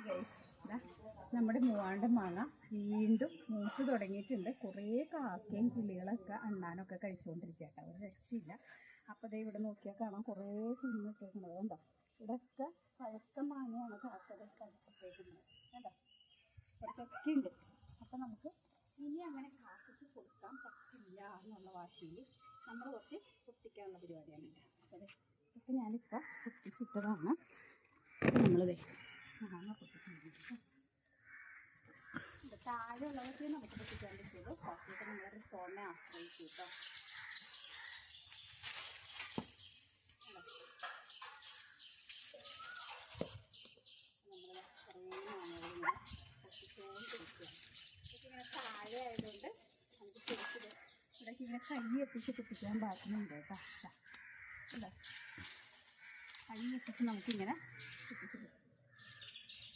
Guys, നമ്മുടെ മൂവാണ്ടൻ മാങ്ങ വീണ്ടും മൂത്ത് തുടങ്ങിയിട്ടുണ്ട്. കുറേ കാക്കയും കിളികളൊക്കെ അണ്ണാനൊക്കെ കഴിച്ചുകൊണ്ടിരിക്കട്ടെ, ഒരു രക്ഷയില്ല. അപ്പോൾ ദേ ഇവിടെ നോക്കിയാൽ കാണാം കുറേ തിന്നിട്ടേക്കുന്നത് കണ്ടോ. ഇവിടെയൊക്കെ പഴുത്ത മാങ്ങയാണ് കാക്കകൾ കഴിച്ചിട്ടേക്കുന്നത് കണ്ടോ, ഇവിടത്തൊക്കെ ഉണ്ട്. അപ്പം നമുക്ക് ഇനി അങ്ങനെ കാക്കയ്ക്ക് കൊടുക്കാൻ പറ്റില്ല എന്നുള്ള വാശിയിൽ നമ്മൾ കുറച്ച് പൊട്ടിക്കാനുള്ള പരിപാടിയാണ്. അപ്പോൾ ഇതൊക്കെ ഞാനിപ്പോൾ പൊട്ടിച്ചിട്ടതാണ്. നമ്മളിതേ മാങ്ങ പൊട്ടിക്കുന്നുണ്ട്. താഴെ ഉള്ളതൊക്കെ നമുക്ക് പൊട്ടിക്കാൻ പറ്റുള്ളൂ. ബാക്കിയൊക്കെ നമ്മുടെ റിസോർട്ടിനെ ആശ്രയിച്ചു കേട്ടോ. നമ്മൾ കുറേ മാങ്ങകളിങ്ങനെ പൊട്ടിച്ചുകൊണ്ടിരിക്കുകയാണ്. ഇതൊക്കെ ഇങ്ങനെ താഴെ ആയതുകൊണ്ട് നമുക്ക് ശരിക്കും ഇവിടേക്ക് ഇങ്ങനെ കൈ എത്തിച്ച് പൊട്ടിക്കാൻ പറ്റുന്നുണ്ട് കേട്ടോ. അല്ല, കൈ എത്തിച്ച് നമുക്കിങ്ങനെ പൊട്ടിച്ചിട്ട്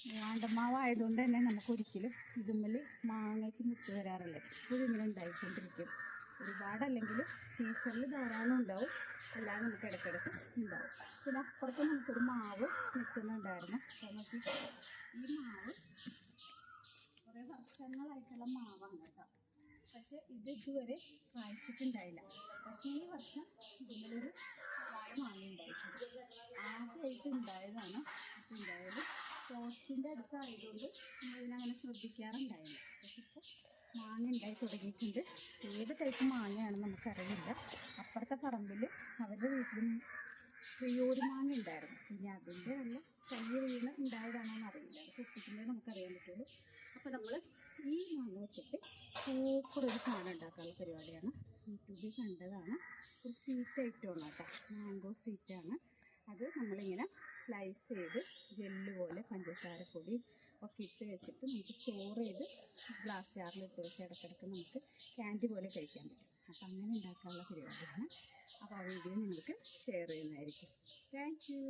മൂവാണ്ടമാവായതുകൊണ്ട് തന്നെ നമുക്കൊരിക്കലും ഇതുമ്മൽ മാങ്ങയ്ക്ക് മുട്ട് വരാറില്ല. എപ്പോഴും ഇങ്ങനെ ഉണ്ടായിക്കൊണ്ടിരിക്കും. ഒരുപാടല്ലെങ്കിൽ സീസണിൽ ധാരാളം ഉണ്ടാവും, അല്ലാതെ നമുക്ക് ഇടയ്ക്കിടയ്ക്ക് ഉണ്ടാവും. പിന്നെ അപ്പുറത്ത് നമുക്കൊരു മാവ് നിൽക്കുന്നുണ്ടായിരുന്നു. അപ്പോൾ നോക്കി, ഈ മാവ് കുറേ വർഷങ്ങളായിട്ടുള്ള മാവാണ് കേട്ടോ. പക്ഷെ ഇത് ഇതുവരെ കായ്ച്ചിട്ടുണ്ടായില്ല. പക്ഷേ ഈ വർഷം ഇതിലൊരു മാങ്ങ ഉണ്ടായിട്ടുണ്ട്. ആദ്യമായിട്ട് ഉണ്ടായതാണ്. അപ്പോൾ ഉണ്ടായാലും പോസ്റ്റിൻ്റെ അടുത്തായതുകൊണ്ട് നമ്മളിതിനങ്ങനെ ശ്രദ്ധിക്കാറുണ്ടായില്ല. പക്ഷെ ഇപ്പോൾ മാങ്ങ ഉണ്ടായി തുടങ്ങിയിട്ടുണ്ട്. ഏത് ടൈപ്പ് മാങ്ങയാണെന്ന് നമുക്കറിയില്ല. അപ്പുറത്തെ പറമ്പിൽ അവരുടെ വീട്ടിലും പ്രിയോര് മാങ്ങ ഉണ്ടായിരുന്നു. പിന്നെ അതിൻ്റെ വല്ല കൈ വീണ് ഉണ്ടായതാണോന്ന് അറിയില്ല. അത് പൊട്ടിക്കുമ്പോഴേ നമുക്കറിയാൻ പറ്റുള്ളൂ. അപ്പോൾ നമ്മൾ ഈ മാങ്ങ വെച്ചിട്ട് സൂപ്പറൊരു സാധനം ഉണ്ടാക്കാനുള്ള പരിപാടിയാണ്. യൂട്യൂബിൽ കണ്ടതാണ്. ഒരു സ്വീറ്റ് ഐറ്റമാണ് കേട്ടോ, മാംഗോ സ്വീറ്റാണ്. അത് നമ്മളിങ്ങനെ സ്ലൈസ് ചെയ്ത് ജെല്ല് പോലെ പഞ്ചസാരപ്പൊടി ഒക്കെ ഇട്ട് വെച്ചിട്ട് നമുക്ക് സ്റ്റോർ ചെയ്ത് ഗ്ലാസ് ജാറിലിട്ട് വെച്ച് ഇടയ്ക്കിടയ്ക്ക് നമുക്ക് ക്യാൻഡി പോലെ കഴിക്കാൻ പറ്റും. അപ്പോൾ അങ്ങനെ ഉണ്ടാക്കാനുള്ള പരിപാടിയാണ്. അപ്പോൾ ആ വീഡിയോ നിങ്ങൾക്ക് ഷെയർ ചെയ്യുന്നതായിരിക്കും. Thank you.